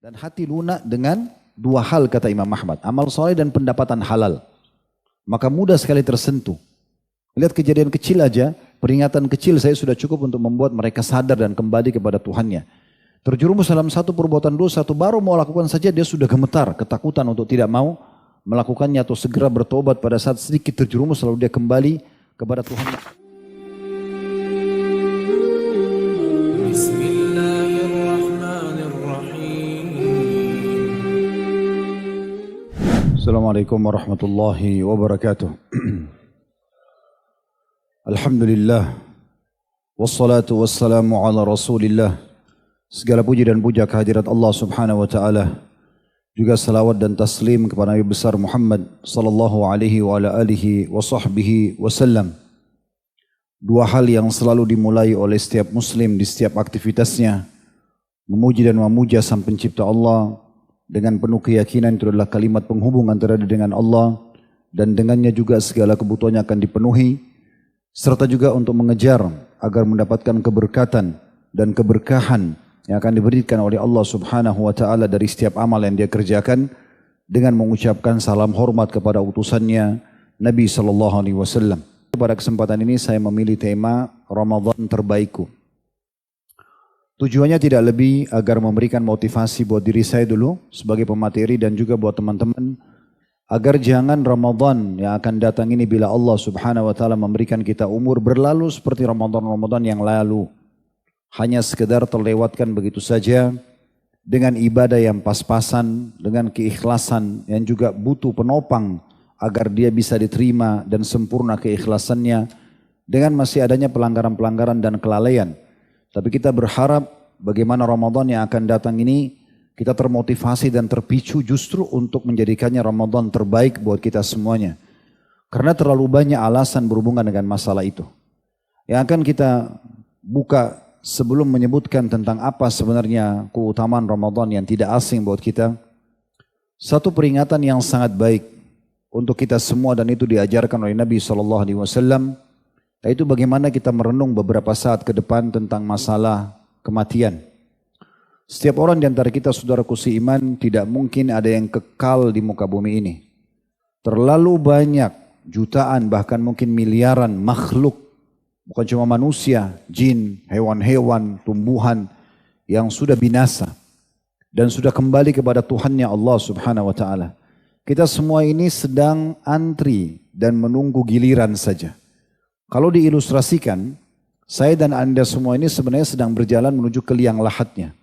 Dan hati lunak dengan dua hal kata Imam Ahmad. Amal soleh dan pendapatan halal. Maka mudah sekali tersentuh. Lihat kejadian kecil aja, peringatan kecil saya sudah cukup untuk membuat mereka sadar dan kembali kepada Tuhannya. Terjerumus dalam satu perbuatan dosa, satu baru mau lakukan saja dia sudah gemetar, ketakutan untuk tidak mau melakukannya atau segera bertobat pada saat sedikit terjerumus lalu dia kembali kepada Tuhannya. Assalamualaikum warahmatullahi wabarakatuh. Alhamdulillah. Wassalatu wassalamu ala rasulillah. Segala puji dan puja kehadirat Allah subhanahu wa ta'ala. Juga salawat dan taslim kepada Nabi besar Muhammad sallallahu alaihi wa ala alihi wa sahbihi wasallam. Dua hal yang selalu dimulai oleh setiap muslim di setiap aktivitasnya. Memuji dan memuja sang pencipta Allah. Dengan penuh keyakinan itu adalah kalimat penghubung antara dia dengan Allah. Dan dengannya juga segala kebutuhannya akan dipenuhi. Serta juga untuk mengejar agar mendapatkan keberkatan dan keberkahan yang akan diberikan oleh Allah subhanahu wa ta'ala dari setiap amal yang dia kerjakan. Dengan mengucapkan salam hormat kepada utusannya Nabi SAW. Pada kesempatan ini saya memilih tema Ramadan terbaikku. Tujuannya tidak lebih agar memberikan motivasi buat diri saya dulu sebagai pemateri dan juga buat teman-teman. Agar jangan Ramadan yang akan datang ini bila Allah subhanahu wa ta'ala memberikan kita umur berlalu seperti Ramadan-Ramadan yang lalu. Hanya sekedar terlewatkan begitu saja dengan ibadah yang pas-pasan, dengan keikhlasan yang juga butuh penopang agar dia bisa diterima dan sempurna keikhlasannya dengan masih adanya pelanggaran-pelanggaran dan kelalaian. Tapi kita berharap bagaimana Ramadan yang akan datang ini kita termotivasi dan terpicu justru untuk menjadikannya Ramadan terbaik buat kita semuanya. Karena terlalu banyak alasan berhubungan dengan masalah itu. Yang akan kita buka sebelum menyebutkan tentang apa sebenarnya keutamaan Ramadan yang tidak asing buat kita. Satu peringatan yang sangat baik untuk kita semua dan itu diajarkan oleh Nabi SAW. Yaitu bagaimana kita merenung beberapa saat ke depan tentang masalah kematian. Setiap orang di antara kita saudaraku seiman tidak mungkin ada yang kekal di muka bumi ini. Terlalu banyak jutaan bahkan mungkin miliaran makhluk. Bukan cuma manusia, jin, hewan-hewan, tumbuhan yang sudah binasa. Dan sudah kembali kepada Tuhannya Allah subhanahu wa ta'ala. Kita semua ini sedang antri dan menunggu giliran saja. Kalau diilustrasikan, saya dan Anda semua ini sebenarnya sedang berjalan menuju ke liang lahatnya.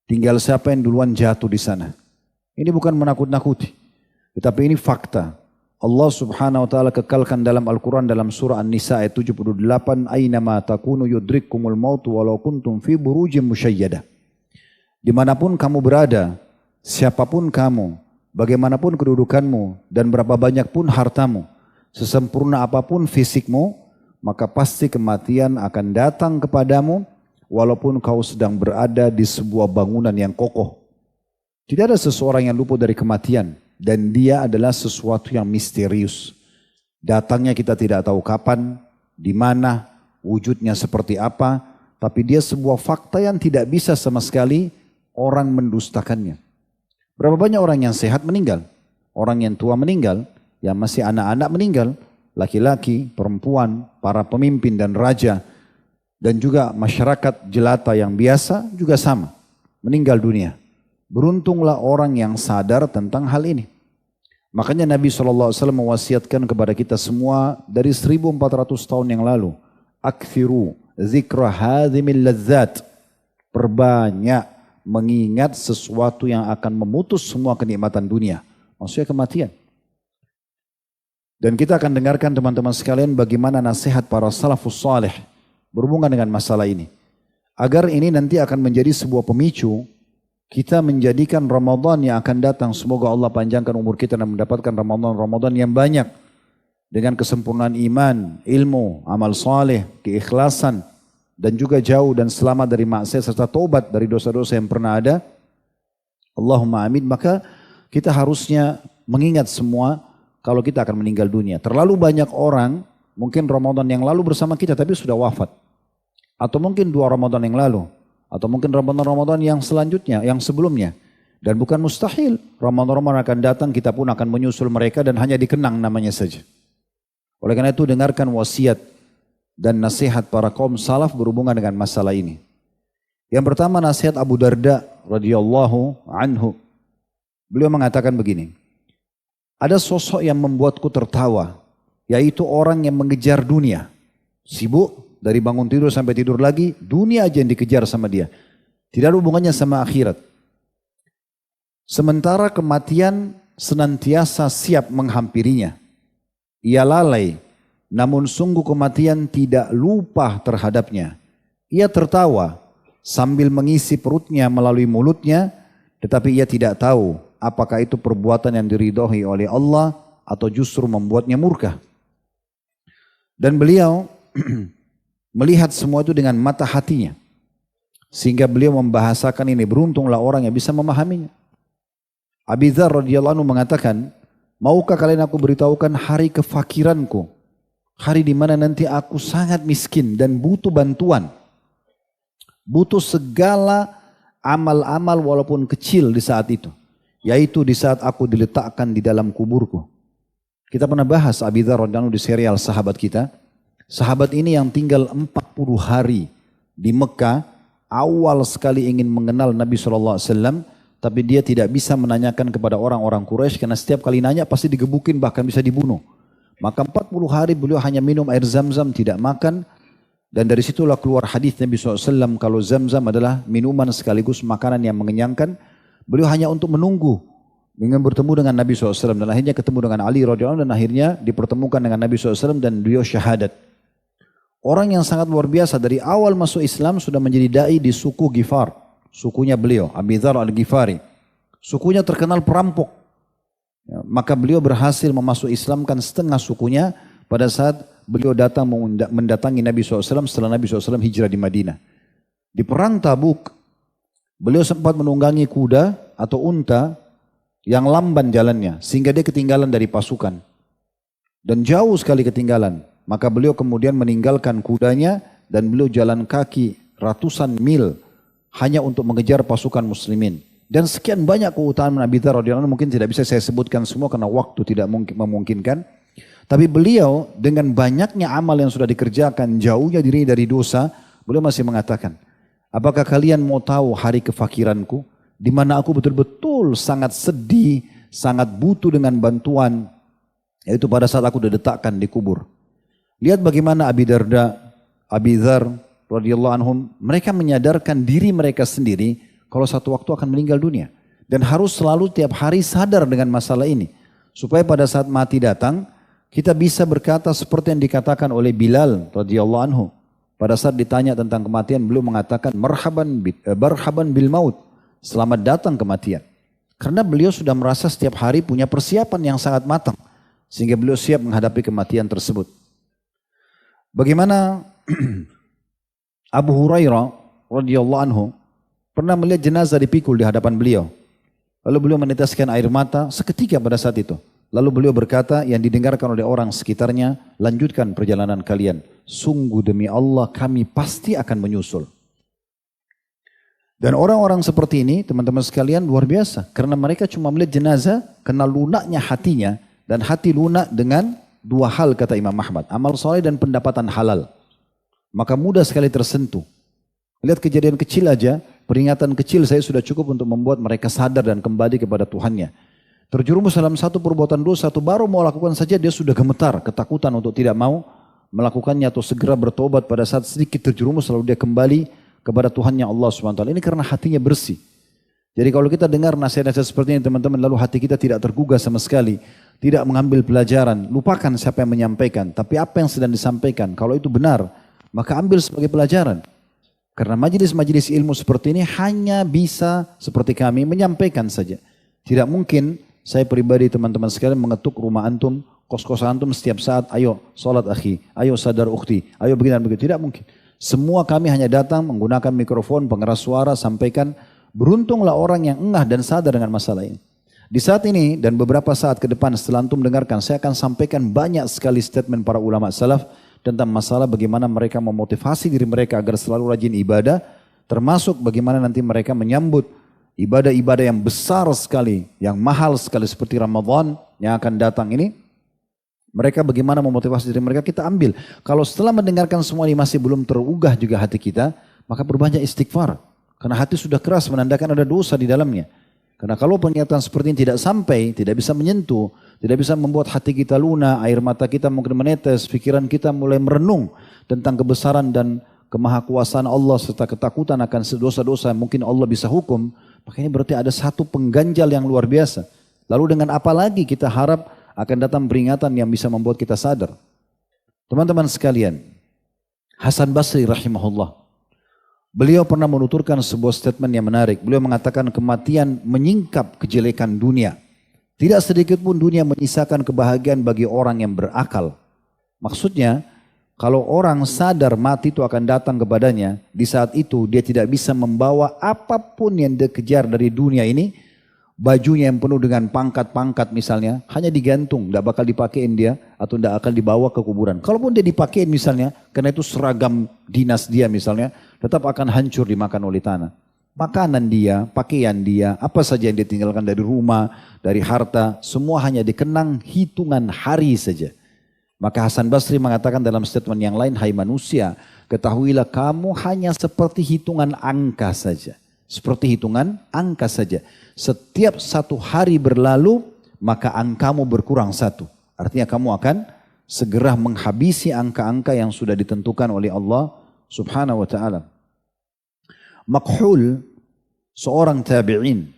Tinggal siapa yang duluan jatuh di sana. Ini bukan menakut-nakuti. Tetapi ini fakta. Allah subhanahu wa ta'ala kekalkan dalam Al-Quran dalam surah An-Nisa ayat 78. Aynama takunu yudrikkumul mautu walau kuntum fi burujim musyayyadah. Dimanapun kamu berada, siapapun kamu, bagaimanapun kedudukanmu, dan berapa banyak pun hartamu, sesempurna apapun fisikmu, maka pasti kematian akan datang kepadamu walaupun kau sedang berada di sebuah bangunan yang kokoh. Tidak ada seseorang yang luput dari kematian dan dia adalah sesuatu yang misterius. Datangnya kita tidak tahu kapan, di mana, wujudnya seperti apa, tapi dia sebuah fakta yang tidak bisa sama sekali orang mendustakannya. Berapa banyak orang yang sehat meninggal, orang yang tua meninggal, yang masih anak-anak meninggal. Laki-laki, perempuan, para pemimpin dan raja, dan juga masyarakat jelata yang biasa juga sama, meninggal dunia. Beruntunglah orang yang sadar tentang hal ini. Makanya Nabi SAW mewasiatkan kepada kita semua dari 1400 tahun yang lalu. Akthiru zikra hadhimil ladzat. Perbanyak mengingat sesuatu yang akan memutus semua kenikmatan dunia. Maksudnya kematian. Dan kita akan dengarkan teman-teman sekalian bagaimana nasihat para salafus salih berhubungan dengan masalah ini. Agar ini nanti akan menjadi sebuah pemicu kita menjadikan Ramadan yang akan datang. Semoga Allah panjangkan umur kita dan mendapatkan Ramadan yang banyak. Dengan kesempurnaan iman, ilmu, amal saleh, keikhlasan. Dan juga jauh dan selamat dari maksiat serta taubat dari dosa-dosa yang pernah ada. Allahumma amin. Maka kita harusnya mengingat semua kalau kita akan meninggal dunia. Terlalu banyak orang mungkin Ramadan yang lalu bersama kita tapi sudah wafat. Atau mungkin 2 Ramadan yang lalu. Atau mungkin Ramadan-Ramadan yang selanjutnya, yang sebelumnya. Dan bukan mustahil, Ramadan akan datang, kita pun akan menyusul mereka dan hanya dikenang namanya saja. Oleh karena itu dengarkan wasiat dan nasihat para kaum salaf berhubungan dengan masalah ini. Yang pertama nasihat Abu Darda radhiyallahu anhu. Beliau mengatakan begini, ada sosok yang membuatku tertawa, yaitu orang yang mengejar dunia. Sibuk dari bangun tidur sampai tidur lagi, dunia aja yang dikejar sama dia. Tidak ada hubungannya sama akhirat. Sementara kematian senantiasa siap menghampirinya. Ia lalai, namun sungguh kematian tidak lupa terhadapnya. Ia tertawa sambil mengisi perutnya melalui mulutnya, tetapi ia tidak tahu apakah itu perbuatan yang diridhoi oleh Allah atau justru membuatnya murka. Dan beliau melihat semua itu dengan mata hatinya. Sehingga beliau membahasakan ini, beruntunglah orang yang bisa memahaminya. Abi Dzar radhiyallahu anhu mengatakan, maukah kalian aku beritahukan hari kefakiranku? Hari di mana nanti aku sangat miskin dan butuh bantuan. Butuh segala amal-amal walaupun kecil di saat itu. Yaitu di saat aku diletakkan di dalam kuburku. Kita pernah bahas Abi Dzar radhiyallahu anhu di serial sahabat kita. Sahabat ini yang tinggal 40 hari di Mekah, awal sekali ingin mengenal Nabi SAW. Tapi dia tidak bisa menanyakan kepada orang-orang Quraisy karena setiap kali nanya pasti digebukin bahkan bisa dibunuh. Maka 40 hari beliau hanya minum air zam-zam, tidak makan. Dan dari situlah keluar hadis Nabi SAW kalau zam-zam adalah minuman sekaligus makanan yang mengenyangkan. Beliau hanya untuk menunggu ingin bertemu dengan Nabi SAW. Dan akhirnya ketemu dengan Ali radhiyallahu anhu dan akhirnya dipertemukan dengan Nabi SAW dan beliau syahadat. Orang yang sangat luar biasa dari awal masuk Islam sudah menjadi dai di suku Ghifar. Sukunya beliau, Abi Dzar al-Ghifari. Sukunya terkenal perampok. Ya, maka beliau berhasil memasuk Islamkan setengah sukunya pada saat beliau datang mendatangi Nabi SAW setelah Nabi SAW hijrah di Madinah. Di perang Tabuk, beliau sempat menunggangi kuda atau unta yang lamban jalannya sehingga dia ketinggalan dari pasukan. Dan jauh sekali ketinggalan. Maka beliau kemudian meninggalkan kudanya dan beliau jalan kaki ratusan mil hanya untuk mengejar pasukan muslimin. Dan sekian banyak keutamaan Abi Dzar radhiyallahu anhu mungkin tidak bisa saya sebutkan semua karena waktu tidak memungkinkan. Tapi beliau dengan banyaknya amal yang sudah dikerjakan, jauhnya diri dari dosa, beliau masih mengatakan, apakah kalian mau tahu hari kefakiranku? Di mana aku betul-betul sangat sedih, sangat butuh dengan bantuan, yaitu pada saat aku diletakkan di kubur. Lihat bagaimana Abi Darda, Abi Dzar radhiyallahu anhum, mereka menyadarkan diri mereka sendiri kalau satu waktu akan meninggal dunia. Dan harus selalu tiap hari sadar dengan masalah ini. Supaya pada saat mati datang, kita bisa berkata seperti yang dikatakan oleh Bilal radhiyallahu anhu. Pada saat ditanya tentang kematian, beliau mengatakan, marhaban bil maut, selamat datang kematian. Karena beliau sudah merasa setiap hari punya persiapan yang sangat matang. Sehingga beliau siap menghadapi kematian tersebut. Bagaimana Abu Hurairah radhiyallahu anhu pernah melihat jenazah dipikul di hadapan beliau. Lalu beliau meneteskan air mata seketika pada saat itu. Lalu beliau berkata yang didengarkan oleh orang sekitarnya, lanjutkan perjalanan kalian. Sungguh demi Allah kami pasti akan menyusul. Dan orang-orang seperti ini teman-teman sekalian luar biasa. Karena mereka cuma melihat jenazah, kena lunaknya hatinya. Dan hati lunak dengan dua hal kata Imam Ahmad. Amal soleh dan pendapatan halal. Maka mudah sekali tersentuh. Lihat kejadian kecil aja, peringatan kecil saya sudah cukup untuk membuat mereka sadar dan kembali kepada Tuhannya. Terjerumus dalam satu perbuatan dosa, atau baru mau lakukan saja dia sudah gemetar, ketakutan untuk tidak mau melakukannya atau segera bertobat pada saat sedikit terjerumus lalu dia kembali kepada Tuhannya Allah SWT. Ini karena hatinya bersih. Jadi kalau kita dengar nasihat-nasihat seperti ini teman-teman, lalu hati kita tidak tergugah sama sekali, tidak mengambil pelajaran, lupakan siapa yang menyampaikan, tapi apa yang sedang disampaikan, kalau itu benar, maka ambil sebagai pelajaran. Karena majelis-majelis ilmu seperti ini hanya bisa seperti kami menyampaikan saja. Tidak mungkin saya pribadi teman-teman sekalian mengetuk rumah antum, kos-kos antum setiap saat, ayo sholat akhi, ayo sadar ukhti, ayo begini dan begitu. Tidak mungkin. Semua kami hanya datang menggunakan mikrofon, pengeras suara, sampaikan. Beruntunglah orang yang engah dan sadar dengan masalah ini. Di saat ini dan beberapa saat ke depan setelah antum dengarkan, saya akan sampaikan banyak sekali statement para ulama salaf tentang masalah bagaimana mereka memotivasi diri mereka agar selalu rajin ibadah, termasuk bagaimana nanti mereka menyambut ibadah-ibadah yang besar sekali, yang mahal sekali seperti Ramadan yang akan datang ini, mereka bagaimana memotivasi diri mereka, kita ambil. Kalau setelah mendengarkan semua ini masih belum terugah juga hati kita, maka berbanyak istighfar. Karena hati sudah keras menandakan ada dosa di dalamnya. Karena kalau pernyataan seperti ini tidak sampai, tidak bisa menyentuh, tidak bisa membuat hati kita lunak, air mata kita mungkin menetes, pikiran kita mulai merenung tentang kebesaran dan kemahakuasaan Allah serta ketakutan akan dosa-dosa yang mungkin Allah bisa hukum, maka ini berarti ada satu pengganjal yang luar biasa. Lalu dengan apa lagi kita harap akan datang peringatan yang bisa membuat kita sadar. Teman-teman sekalian, Hasan Basri rahimahullah, beliau pernah menuturkan sebuah statement yang menarik. Beliau mengatakan kematian menyingkap kejelekan dunia. Tidak sedikit pun dunia menyisakan kebahagiaan bagi orang yang berakal. Maksudnya, kalau orang sadar mati itu akan datang kepadanya, di saat itu dia tidak bisa membawa apapun yang dia kejar dari dunia ini. Bajunya yang penuh dengan pangkat-pangkat misalnya, hanya digantung, tidak bakal dipakein dia, atau tidak akan dibawa ke kuburan. Kalaupun dia dipakein misalnya, karena itu seragam dinas dia misalnya, tetap akan hancur dimakan oleh tanah. Makanan dia, pakaian dia, apa saja yang dia tinggalkan dari rumah, dari harta, semua hanya dikenang hitungan hari saja. Maka Hasan Basri mengatakan dalam statement yang lain, hai manusia, ketahuilah kamu hanya seperti hitungan angka saja. Seperti hitungan angka saja. Setiap satu hari berlalu, maka angkamu berkurang satu. Artinya kamu akan segera menghabisi angka-angka yang sudah ditentukan oleh Allah subhanahu wa ta'ala. Makhul, seorang tabi'in,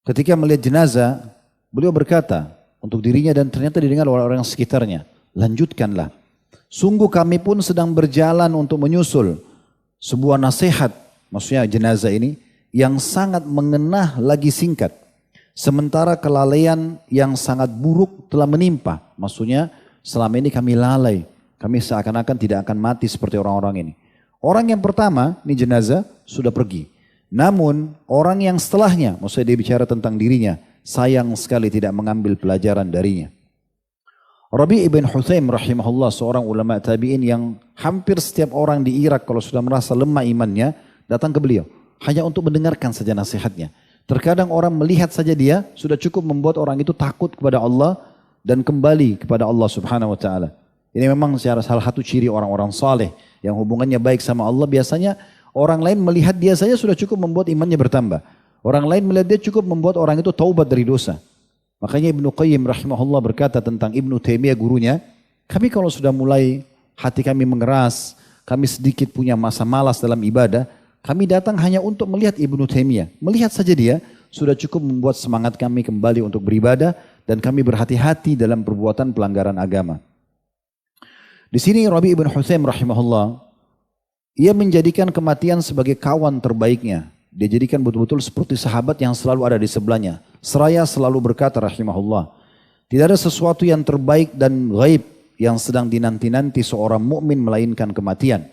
ketika melihat jenazah, beliau berkata untuk dirinya dan ternyata didengar oleh orang sekitarnya, lanjutkanlah. Sungguh kami pun sedang berjalan untuk menyusul sebuah nasihat, maksudnya jenazah ini, yang sangat mengenah lagi singkat. Sementara kelalaian yang sangat buruk telah menimpa. Maksudnya selama ini kami lalai. Kami seakan-akan tidak akan mati seperti orang-orang ini. Orang yang pertama, ini jenazah, sudah pergi. Namun orang yang setelahnya, maksudnya dia bicara tentang dirinya, sayang sekali tidak mengambil pelajaran darinya. Rabi' ibn Huthaim rahimahullah, seorang ulama tabi'in yang hampir setiap orang di Irak kalau sudah merasa lemah imannya, datang ke beliau. Hanya untuk mendengarkan saja nasihatnya. Terkadang orang melihat saja dia sudah cukup membuat orang itu takut kepada Allah dan kembali kepada Allah subhanahu wa ta'ala. Ini memang salah satu ciri orang-orang saleh yang hubungannya baik sama Allah. Biasanya orang lain melihat dia saja sudah cukup membuat imannya bertambah. Orang lain melihat dia cukup membuat orang itu taubat dari dosa. Makanya Ibnu Qayyim rahimahullah berkata tentang Ibnu Taimiyah gurunya, kami kalau sudah mulai hati kami mengeras, kami sedikit punya masa malas dalam ibadah, kami datang hanya untuk melihat Ibnu Taimiyah. Melihat saja dia sudah cukup membuat semangat kami kembali untuk beribadah dan kami berhati-hati dalam perbuatan pelanggaran agama. Di sini Rabi' ibn Huthaim rahimahullah, ia menjadikan kematian sebagai kawan terbaiknya. Dia jadikan betul-betul seperti sahabat yang selalu ada di sebelahnya. Seraya selalu berkata rahimahullah, tidak ada sesuatu yang terbaik dan gaib yang sedang dinanti-nanti seorang mukmin melainkan kematian.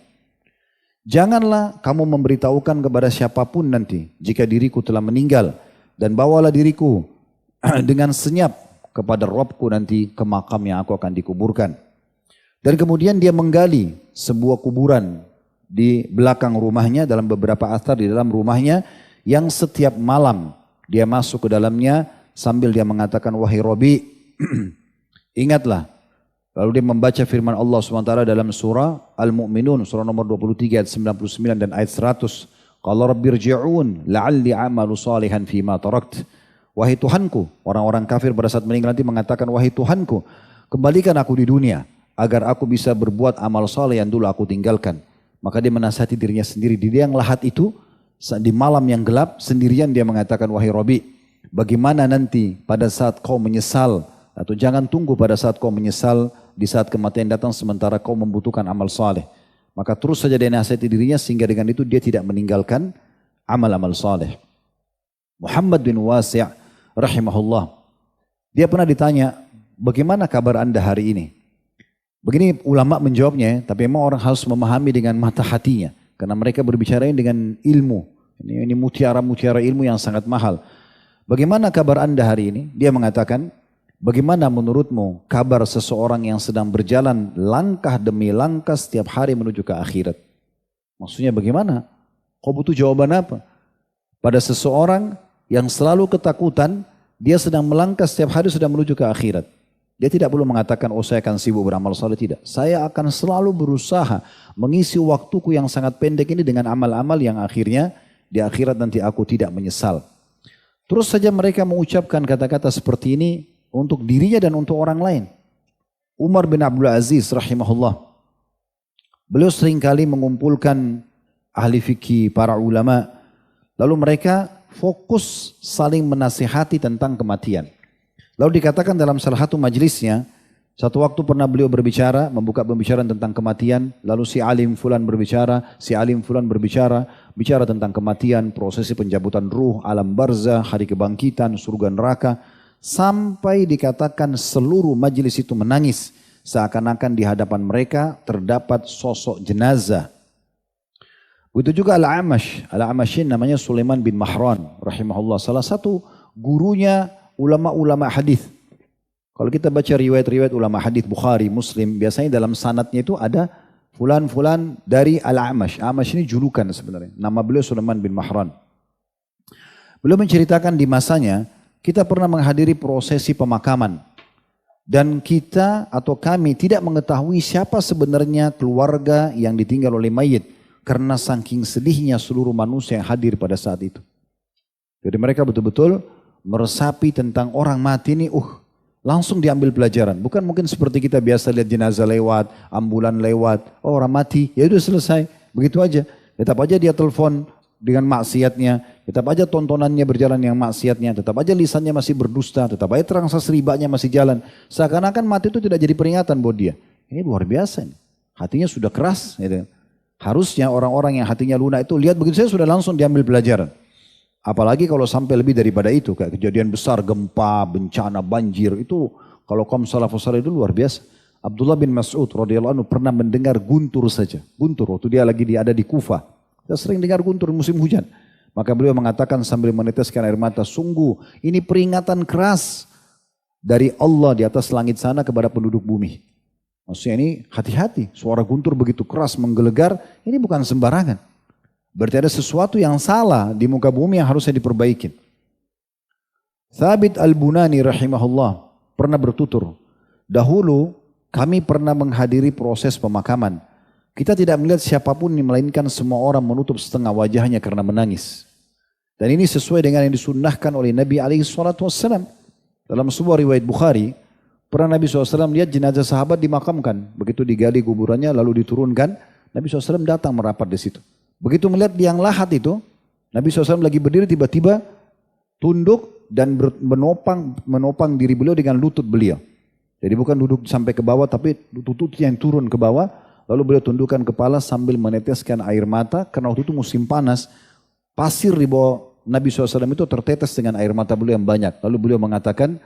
Janganlah kamu memberitahukan kepada siapapun nanti jika diriku telah meninggal, dan bawalah diriku dengan senyap kepada Rabbku nanti ke makam yang aku akan dikuburkan. Dan kemudian dia menggali sebuah kuburan di belakang rumahnya, dalam beberapa athar di dalam rumahnya, yang setiap malam dia masuk ke dalamnya sambil dia mengatakan, wahai Rabi', ingatlah. Lalu dia membaca firman Allah SWT dalam surah Al-Mu'minun, surah nomor 23 ayat 99 dan ayat 100. Qala rabbirji'un la'alli amalu salihan fima tarakt. Wahai Tuhanku, orang-orang kafir pada saat meninggal nanti mengatakan, wahai Tuhanku, kembalikan aku di dunia agar aku bisa berbuat amal saleh yang dulu aku tinggalkan. Maka dia menasihati dirinya sendiri di liang lahat itu, di malam yang gelap sendirian dia mengatakan, wahai Rabi', bagaimana nanti pada saat kau menyesal, atau jangan tunggu pada saat kau menyesal di saat kematian datang sementara kau membutuhkan amal saleh. Maka terus saja dia nasihati dirinya sehingga dengan itu dia tidak meninggalkan amal-amal saleh. Muhammad bin Wasi' rahimahullah, dia pernah ditanya, bagaimana kabar anda hari ini? Begini ulama menjawabnya, tapi memang orang harus memahami dengan mata hatinya. Karena mereka berbicara dengan ilmu. Ini mutiara-mutiara ilmu yang sangat mahal. Bagaimana kabar anda hari ini? Dia mengatakan, bagaimana menurutmu kabar seseorang yang sedang berjalan langkah demi langkah setiap hari menuju ke akhirat? Maksudnya bagaimana? Kau butuh jawaban apa? pada seseorang yang selalu ketakutan, dia sedang melangkah setiap hari sudah menuju ke akhirat. Dia tidak perlu mengatakan, oh saya akan sibuk beramal saleh, tidak. Saya akan selalu berusaha mengisi waktuku yang sangat pendek ini dengan amal-amal yang akhirnya di akhirat nanti aku tidak menyesal. Terus saja mereka mengucapkan kata-kata seperti ini untuk dirinya dan untuk orang lain. Umar bin Abdul Aziz rahimahullah, beliau seringkali mengumpulkan ahli fikih, para ulama, lalu mereka fokus saling menasihati tentang kematian. Lalu dikatakan dalam salah satu majelisnya, satu waktu pernah beliau berbicara, membuka pembicaraan tentang kematian, lalu si alim fulan berbicara, bicara tentang kematian, prosesi pencabutan ruh, alam barzah, hari kebangkitan, surga neraka, sampai dikatakan seluruh majelis itu menangis, seakan-akan di hadapan mereka terdapat sosok jenazah. Begitu juga Al-A'mashin namanya Sulaiman bin Mahran rahimahullah, salah satu gurunya ulama-ulama hadis. Kalau kita baca riwayat-riwayat ulama hadis Bukhari, Muslim, biasanya dalam sanadnya itu ada fulan-fulan dari Al-A'mash. A'mash ini julukan sebenarnya. Nama beliau Sulaiman bin Mahran. Beliau menceritakan di masanya, kita pernah menghadiri prosesi pemakaman. Dan kita atau kami tidak mengetahui siapa sebenarnya keluarga yang ditinggal oleh mayit. Karena saking sedihnya seluruh manusia yang hadir pada saat itu. Jadi mereka betul-betul meresapi tentang orang mati ini, langsung diambil pelajaran. Bukan mungkin seperti kita biasa lihat jenazah lewat, ambulan lewat, oh orang mati, ya udah selesai. Begitu aja. Tetap aja dia telepon dengan maksiatnya, tetap aja tontonannya berjalan yang maksiatnya, tetap aja lisannya masih berdusta, tetap aja transaksi ribanya masih jalan. Seakan-akan mati itu tidak jadi peringatan buat dia. Ini luar biasa nih. Hatinya sudah keras. Gitu. Harusnya orang-orang yang hatinya lunak itu lihat begitu saya sudah langsung diambil pelajaran. Apalagi kalau sampai lebih daripada itu, kayak kejadian besar, gempa, bencana, banjir, itu kalau kaum salafus saleh itu luar biasa. Abdullah bin Mas'ud radhiyallahu anhu pernah mendengar guntur saja. Guntur waktu dia lagi ada di Kufah. Kita sering dengar guntur musim hujan. Maka beliau mengatakan sambil meneteskan air mata, sungguh ini peringatan keras dari Allah di atas langit sana kepada penduduk bumi. Maksudnya ini hati-hati, suara guntur begitu keras menggelegar, ini bukan sembarangan. Berarti ada sesuatu yang salah di muka bumi yang harusnya diperbaiki. Thabit al-Bunani rahimahullah pernah bertutur, dahulu kami pernah menghadiri proses pemakaman. Kita tidak melihat siapapun melainkan semua orang menutup setengah wajahnya karena menangis. Dan ini sesuai dengan yang disunnahkan oleh Nabi SAW. Dalam sebuah riwayat Bukhari, pernah Nabi SAW lihat jenazah sahabat dimakamkan. Begitu digali kuburannya lalu diturunkan, Nabi SAW datang merapat di situ. Begitu melihat liang lahat itu, Nabi SAW lagi berdiri tiba-tiba tunduk dan menopang diri beliau dengan lutut beliau. Jadi bukan duduk sampai ke bawah tapi lututnya yang turun ke bawah. Lalu beliau tundukkan kepala sambil meneteskan air mata karena waktu itu musim panas. Pasir di bawah Nabi SAW itu tertetes dengan air mata beliau yang banyak. Lalu beliau mengatakan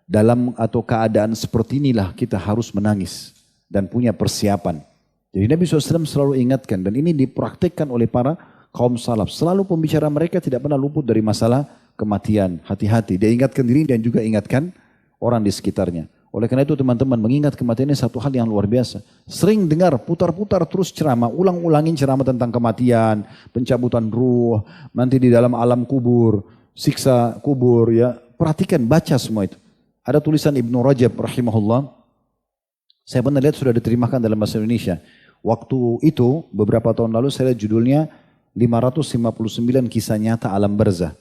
dalam atau keadaan seperti inilah kita harus menangis dan punya persiapan. Jadi Nabi SAW selalu ingatkan dan ini dipraktikkan oleh para kaum salaf. Selalu pembicara mereka tidak pernah luput dari masalah kematian. Hati-hati, dia ingatkan diri dan juga ingatkan orang di sekitarnya. Oleh karena itu teman-teman, mengingat kematian ini satu hal yang luar biasa. Sering dengar putar-putar terus ceramah, ulang-ulangin ceramah tentang kematian, pencabutan ruh, nanti di dalam alam kubur, siksa kubur ya. Perhatikan, baca semua itu. Ada tulisan Ibnu Rajab rahimahullah. Saya pernah lihat sudah diterjemahkan dalam bahasa Indonesia. Waktu itu beberapa tahun lalu saya lihat judulnya 559 kisah nyata alam barzah.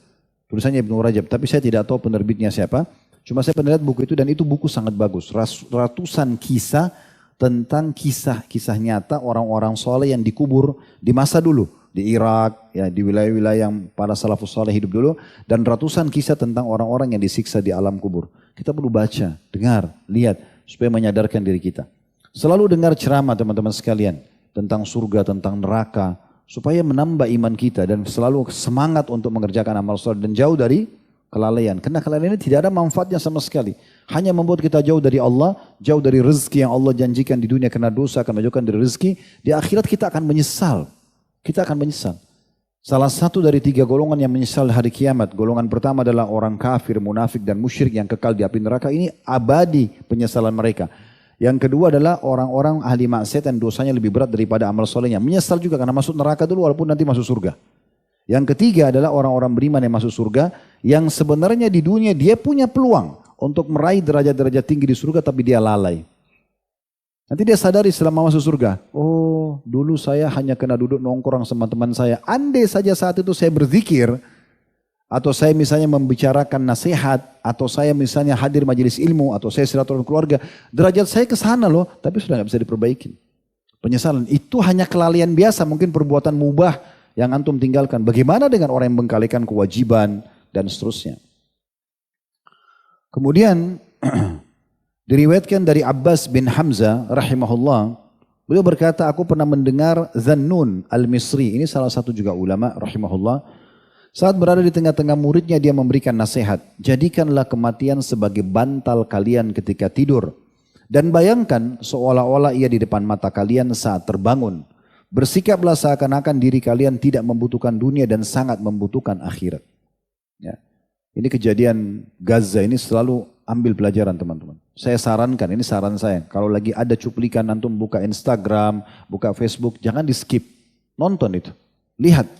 Tulisannya Ibnu Rajab, tapi saya tidak tahu penerbitnya siapa. Cuma saya pernah lihat buku itu dan itu buku sangat bagus. Ratusan kisah tentang kisah-kisah nyata orang-orang soleh yang dikubur di masa dulu. Di Irak, ya, di wilayah-wilayah yang para salafus soleh hidup dulu. Dan ratusan kisah tentang orang-orang yang disiksa di alam kubur. Kita perlu baca, dengar, lihat supaya menyadarkan diri kita. Selalu dengar ceramah teman-teman sekalian tentang surga, tentang neraka. Supaya menambah iman kita dan selalu semangat untuk mengerjakan amal soleh dan jauh dari kelalaian. Karena kelalaian ini tidak ada manfaatnya sama sekali. Hanya membuat kita jauh dari Allah, jauh dari rezeki yang Allah janjikan di dunia karena dosa akan menjauhkan dari rezeki. Di akhirat kita akan menyesal. Kita akan menyesal. Salah satu dari 3 golongan yang menyesal hari kiamat. Golongan pertama adalah orang kafir, munafik dan musyrik yang kekal di api neraka. Ini abadi penyesalan mereka. Yang kedua adalah orang-orang ahli maksiat dan dosanya lebih berat daripada amal solehnya. Menyesal juga karena masuk neraka dulu walaupun nanti masuk surga. Yang ketiga adalah orang-orang beriman yang masuk surga, yang sebenarnya di dunia dia punya peluang untuk meraih derajat-derajat tinggi di surga tapi dia lalai. Nanti dia sadari selama masuk surga, oh dulu saya hanya kena duduk nongkrong sama teman saya. Andai saja saat itu saya berzikir, atau saya misalnya membicarakan nasihat, atau saya misalnya hadir majelis ilmu, atau saya silaturahmi keluarga, derajat saya ke sana loh, tapi sudah nggak bisa diperbaikin. Penyesalan itu hanya kelalaian biasa, mungkin perbuatan mubah yang antum tinggalkan. Bagaimana dengan orang yang mengkalikan kewajiban dan seterusnya. Kemudian diriwayatkan dari Abbas bin Hamzah rahimahullah, beliau berkata, aku pernah mendengar Zannun al-Misri, ini salah satu juga ulama rahimahullah, saat berada di tengah-tengah muridnya dia memberikan nasihat, jadikanlah kematian sebagai bantal kalian ketika tidur, dan bayangkan seolah-olah ia di depan mata kalian saat terbangun. Bersikaplah seakan-akan diri kalian tidak membutuhkan dunia dan sangat membutuhkan akhirat. Ya. Ini kejadian Gaza ini selalu ambil pelajaran teman-teman. Saya sarankan, ini saran saya. Kalau lagi ada cuplikan antum buka Instagram, buka Facebook, jangan di skip. Nonton itu. Lihat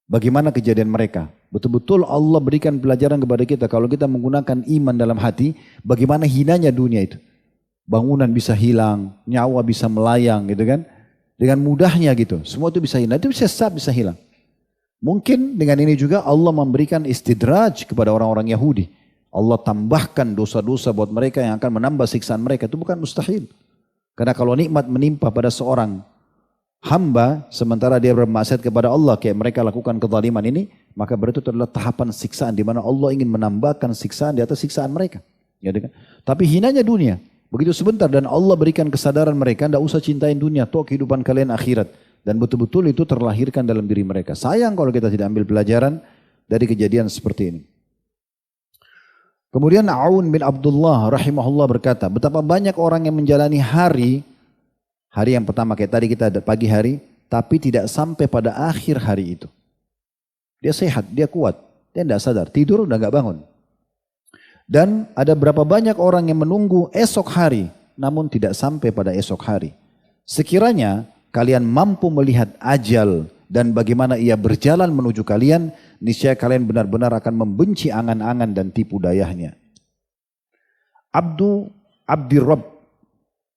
bagaimana kejadian mereka. Betul-betul Allah berikan pelajaran kepada kita. Kalau kita menggunakan iman dalam hati, bagaimana hinanya dunia itu. Bangunan bisa hilang, nyawa bisa melayang gitu kan. Dengan mudahnya gitu, semua itu bisa hilang, itu bisa hilang. Mungkin dengan ini juga Allah memberikan istidraj kepada orang-orang Yahudi. Allah tambahkan dosa-dosa buat mereka yang akan menambah siksaan mereka, itu bukan mustahil. Karena kalau nikmat menimpa pada seorang hamba, sementara dia bermaksiat kepada Allah, kayak mereka lakukan kezaliman ini, maka berarti itu adalah tahapan siksaan, di mana Allah ingin menambahkan siksaan di atas siksaan mereka. Ya, kan? Tapi hinanya dunia. Begitu sebentar dan Allah berikan kesadaran mereka, tidak usah cintain dunia, toh kehidupan kalian akhirat. Dan betul-betul itu terlahirkan dalam diri mereka. Sayang kalau kita tidak ambil pelajaran dari kejadian seperti ini. Kemudian Aun bin Abdullah rahimahullah berkata, betapa banyak orang yang menjalani hari yang pertama kayak tadi kita ada pagi hari, tapi tidak sampai pada akhir hari itu. Dia sehat, dia kuat, dia tidak sadar, tidur udah nggak bangun. Dan ada berapa banyak orang yang menunggu esok hari, namun tidak sampai pada esok hari. Sekiranya kalian mampu melihat ajal dan bagaimana ia berjalan menuju kalian, niscaya kalian benar-benar akan membenci angan-angan dan tipu dayanya. Abdi Rabb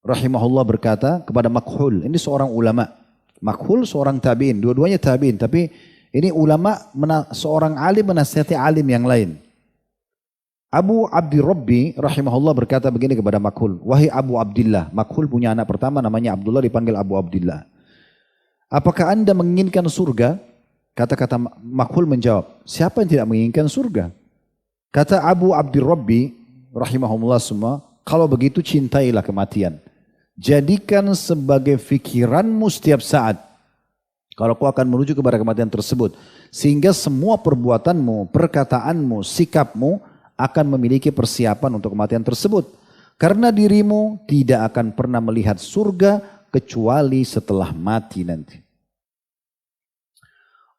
rahimahullah berkata kepada Makhul, ini seorang ulama. Makhul seorang tabi'in, dua-duanya tabi'in, tapi ini ulama seorang alim menasihati alim yang lain. Abu Abdi Rabbi rahimahullah berkata begini kepada Makhul, wahai Abu Abdillah. Makhul punya anak pertama namanya Abdullah, dipanggil Abu Abdillah. Apakah anda menginginkan surga? Kata-kata Makhul menjawab, siapa yang tidak menginginkan surga? Kata Abu Abdi Rabbi rahimahullah semua, kalau begitu cintailah kematian. Jadikan sebagai fikiranmu setiap saat. Kalau kau akan menuju kepada kematian tersebut. Sehingga semua perbuatanmu, perkataanmu, sikapmu akan memiliki persiapan untuk kematian tersebut. Karena dirimu tidak akan pernah melihat surga kecuali setelah mati nanti.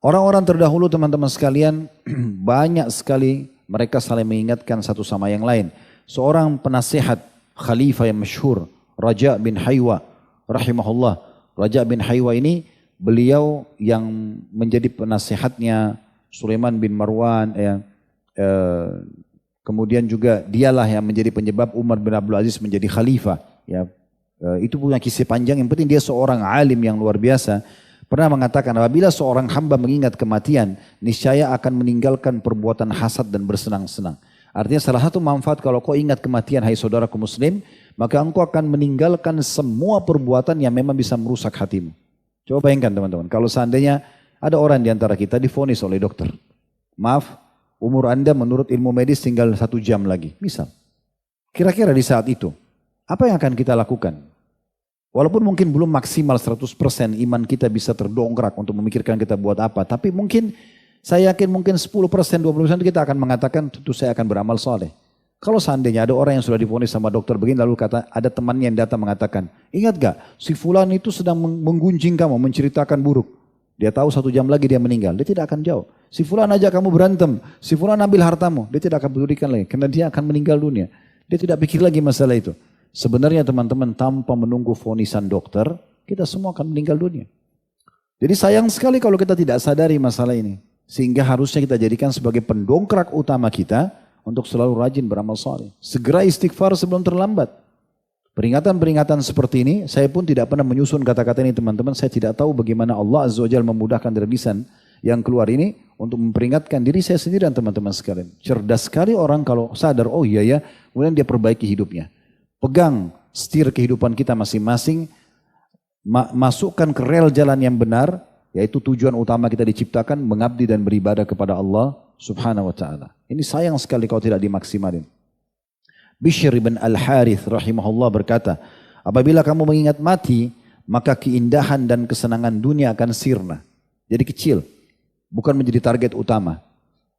Orang-orang terdahulu teman-teman sekalian, banyak sekali mereka saling mengingatkan satu sama yang lain. Seorang penasihat khalifah yang masyhur, Raja bin Haywa rahimahullah. Raja bin Haywa ini beliau yang menjadi penasihatnya Sulaiman bin Marwan, kemudian juga dialah yang menjadi penyebab Umar bin Abdul Aziz menjadi khalifah. Ya, itu punya kisah panjang. Yang penting dia seorang alim yang luar biasa. Pernah mengatakan, apabila seorang hamba mengingat kematian, niscaya akan meninggalkan perbuatan hasad dan bersenang-senang. Artinya salah satu manfaat kalau kau ingat kematian, hai saudaraku muslim, maka engkau akan meninggalkan semua perbuatan yang memang bisa merusak hatimu. Coba bayangkan teman-teman, kalau seandainya ada orang di antara kita divonis oleh dokter. Maaf, umur anda menurut ilmu medis tinggal 1 jam lagi. Misal, kira-kira di saat itu, apa yang akan kita lakukan? Walaupun mungkin belum maksimal 100% iman kita bisa terdongkrak untuk memikirkan kita buat apa. Tapi mungkin, saya yakin mungkin 10%, 20% kita akan mengatakan tentu saya akan beramal soleh. Kalau seandainya ada orang yang sudah divonis sama dokter begini lalu ada temannya yang datang mengatakan, ingat gak si fulan itu sedang menggunjing kamu, menceritakan buruk. Dia tahu 1 jam lagi dia meninggal, dia tidak akan jawab. Si fulan ajak kamu berantem, si fulan ambil hartamu, dia tidak akan pedulikan lagi. Karena dia akan meninggal dunia. Dia tidak pikir lagi masalah itu. Sebenarnya teman-teman tanpa menunggu vonisan dokter, kita semua akan meninggal dunia. Jadi sayang sekali kalau kita tidak sadari masalah ini. Sehingga harusnya kita jadikan sebagai pendongkrak utama kita untuk selalu rajin beramal saleh. Segera istighfar sebelum terlambat. Peringatan-peringatan seperti ini, saya pun tidak pernah menyusun kata-kata ini teman-teman. Saya tidak tahu bagaimana Allah Azza wa Jalla memudahkan dari lisan yang keluar ini untuk memperingatkan diri saya sendiri dan teman-teman sekalian. Cerdas sekali orang kalau sadar, oh iya ya, kemudian dia perbaiki hidupnya. Pegang setir kehidupan kita masing-masing, masukkan ke rel jalan yang benar, yaitu tujuan utama kita diciptakan mengabdi dan beribadah kepada Allah Subhanahu wa taala. Ini sayang sekali kalau tidak dimaksimalin. Bishr bin Al-Harith rahimahullah berkata, apabila kamu mengingat mati, maka keindahan dan kesenangan dunia akan sirna. Jadi kecil, bukan menjadi target utama.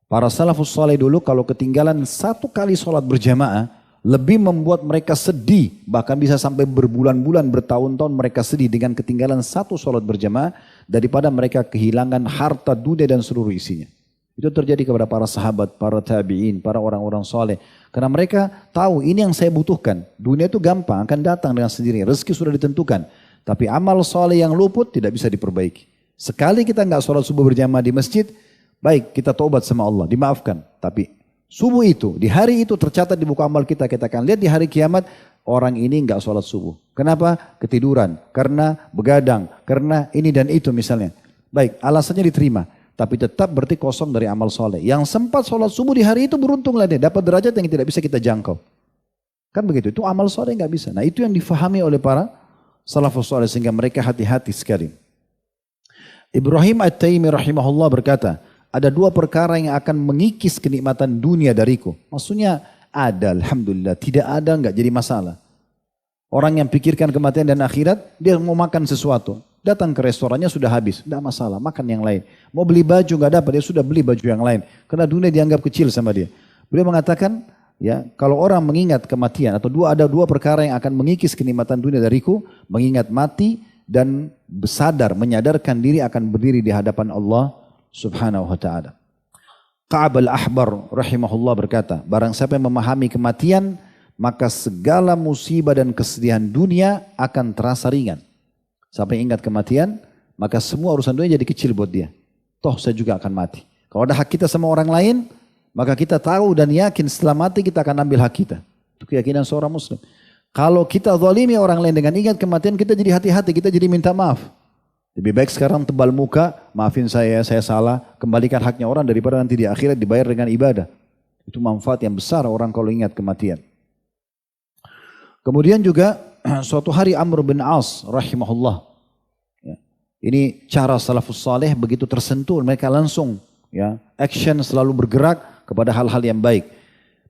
Para salafus saleh dulu kalau ketinggalan satu kali sholat berjamaah, lebih membuat mereka sedih, bahkan bisa sampai berbulan-bulan, bertahun-tahun mereka sedih dengan ketinggalan satu sholat berjamaah daripada mereka kehilangan harta dunia dan seluruh isinya. Itu terjadi kepada para sahabat, para tabi'in, para orang-orang soleh. Karena mereka tahu ini yang saya butuhkan. Dunia itu gampang, akan datang dengan sendirinya. Rezeki sudah ditentukan. Tapi amal soleh yang luput tidak bisa diperbaiki. Sekali kita nggak sholat subuh berjamaah di masjid, baik kita taubat sama Allah, dimaafkan. Tapi subuh itu, di hari itu tercatat di buku amal kita akan lihat di hari kiamat, orang ini enggak sholat subuh. Kenapa? Ketiduran, karena begadang, karena ini dan itu misalnya. Baik, alasannya diterima, tapi tetap berarti kosong dari amal soleh. Yang sempat sholat subuh di hari itu beruntunglah dia, dapat derajat yang tidak bisa kita jangkau. Kan begitu, itu amal soleh enggak bisa. Nah itu yang difahami oleh para salafus soleh sehingga mereka hati-hati sekali. Ibrahim At-Taimi rahimahullah berkata, ada dua perkara yang akan mengikis kenikmatan dunia dariku. Maksudnya ada, alhamdulillah. Tidak ada, enggak jadi masalah. Orang yang pikirkan kematian dan akhirat, dia mau makan sesuatu. Datang ke restorannya sudah habis, tidak masalah, makan yang lain. Mau beli baju enggak dapat, dia sudah beli baju yang lain. Karena dunia dianggap kecil sama dia. Beliau mengatakan, ya, kalau orang mengingat kematian, atau ada dua perkara yang akan mengikis kenikmatan dunia dariku, mengingat mati dan sadar, menyadarkan diri akan berdiri di hadapan Allah Subhanahu wa ta'ala. Ka'ab al-Ahbar rahimahullah berkata, barang siapa yang memahami kematian, maka segala musibah dan kesedihan dunia akan terasa ringan. Siapa yang ingat kematian, maka semua urusan dunia jadi kecil buat dia. Toh saya juga akan mati. Kalau ada hak kita sama orang lain, maka kita tahu dan yakin setelah mati kita akan ambil hak kita. Itu keyakinan seorang muslim. Kalau kita zalimi orang lain dengan ingat kematian, kita jadi hati-hati, kita jadi minta maaf. Lebih baik sekarang tebal muka, maafin saya salah, kembalikan haknya orang daripada nanti di akhirat dibayar dengan ibadah. Itu manfaat yang besar orang kalau ingat kematian. Kemudian juga suatu hari Amr bin As rahimahullah. Ya, ini cara salafus saleh begitu tersentuh, mereka langsung ya action selalu bergerak kepada hal-hal yang baik.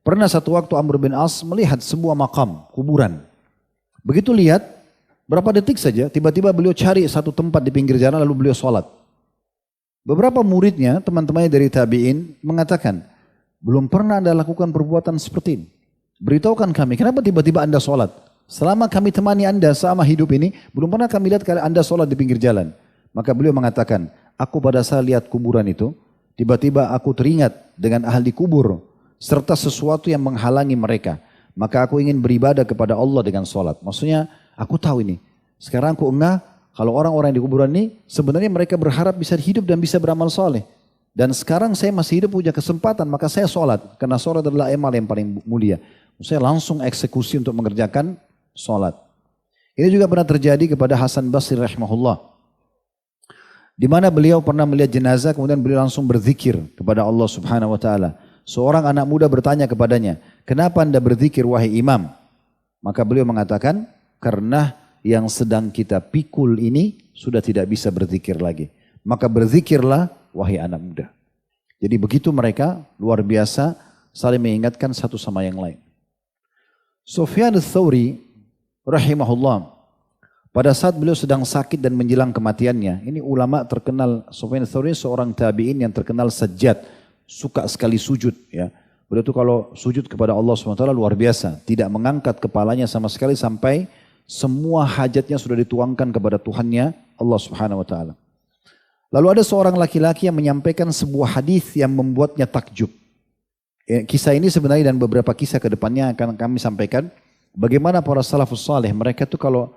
Pernah satu waktu Amr bin As melihat sebuah makam, kuburan. Begitu lihat, berapa detik saja, tiba-tiba beliau cari satu tempat di pinggir jalan lalu beliau sholat. Beberapa muridnya, teman-temannya dari tabi'in mengatakan, belum pernah Anda lakukan perbuatan seperti ini. Beritahukan kami, kenapa tiba-tiba Anda sholat? Selama kami temani Anda sama hidup ini, belum pernah kami lihat Anda sholat di pinggir jalan. Maka beliau mengatakan, aku pada saat lihat kuburan itu, tiba-tiba aku teringat dengan ahli kubur, serta sesuatu yang menghalangi mereka. Maka aku ingin beribadah kepada Allah dengan sholat. Maksudnya, aku tahu ini. Sekarang aku enggak, kalau orang-orang di kuburan ini, sebenarnya mereka berharap bisa hidup dan bisa beramal soleh. Dan sekarang saya masih hidup punya kesempatan, maka saya sholat. Karena sholat adalah amal yang paling mulia. Saya langsung eksekusi untuk mengerjakan sholat. Ini juga pernah terjadi kepada Hasan Basri rahimahullah. Di mana beliau pernah melihat jenazah, kemudian beliau langsung berzikir kepada Allah Subhanahu wa ta'ala. Seorang anak muda bertanya kepadanya, kenapa Anda berzikir wahai imam? Maka beliau mengatakan, karena yang sedang kita pikul ini sudah tidak bisa berzikir lagi. Maka berzikirlah wahai anak muda. Jadi begitu mereka luar biasa saling mengingatkan satu sama yang lain. Sufyan ats-Tsauri rahimahullah, pada saat beliau sedang sakit dan menjelang kematiannya, ini ulama terkenal, Sufyan ats-Tsauri seorang tabi'in yang terkenal sajjad, suka sekali sujud ya. Beliau itu kalau sujud kepada Allah SWT luar biasa. Tidak mengangkat kepalanya sama sekali sampai semua hajatnya sudah dituangkan kepada Tuhannya Allah Subhanahu wa ta'ala. Lalu ada seorang laki-laki yang menyampaikan sebuah hadis yang membuatnya takjub. Kisah ini sebenarnya dan beberapa kisah ke depannya akan kami sampaikan. Bagaimana para salafus saleh, mereka itu kalau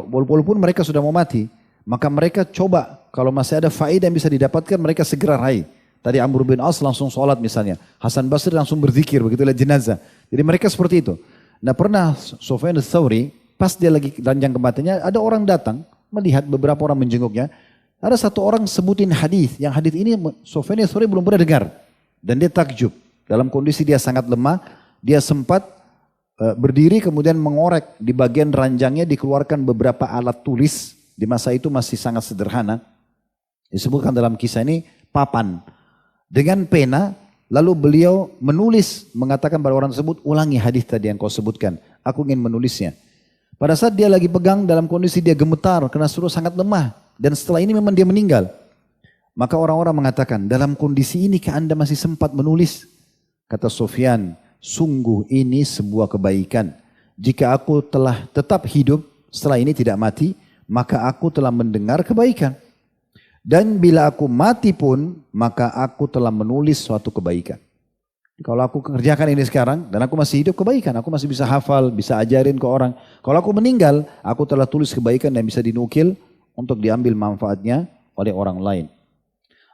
walaupun mereka sudah mau mati, maka mereka coba kalau masih ada faedah yang bisa didapatkan mereka segera raih. Tadi Amr bin As langsung sholat misalnya. Hasan Basri langsung berzikir begitu lihat jenazah. Jadi mereka seperti itu. Nah pernah Sufyan ats-Tsauri pas dia lagi ranjang kematiannya ada orang datang melihat beberapa orang menjenguknya. Ada satu orang sebutin hadis yang hadis ini Sufyan ats-Tsauri belum pernah dengar dan dia takjub. Dalam kondisi dia sangat lemah, dia sempat berdiri kemudian mengorek di bagian ranjangnya dikeluarkan beberapa alat tulis. Di masa itu masih sangat sederhana. Disebutkan dalam kisah ini papan. Dengan pena, lalu beliau menulis, mengatakan pada orang tersebut, ulangi hadis tadi yang kau sebutkan, aku ingin menulisnya. Pada saat dia lagi pegang dalam kondisi dia gemetar, karena suruh sangat lemah, dan setelah ini memang dia meninggal. Maka orang-orang mengatakan, dalam kondisi ini ke Anda masih sempat menulis? Kata Sufyan, sungguh ini sebuah kebaikan. Jika aku telah tetap hidup, setelah ini tidak mati, maka aku telah mendengar kebaikan. Dan bila aku mati pun, maka aku telah menulis suatu kebaikan. Kalau aku kerjakan ini sekarang, dan aku masih hidup kebaikan, aku masih bisa hafal, bisa ajarin ke orang. Kalau aku meninggal, aku telah tulis kebaikan yang bisa dinukil untuk diambil manfaatnya oleh orang lain.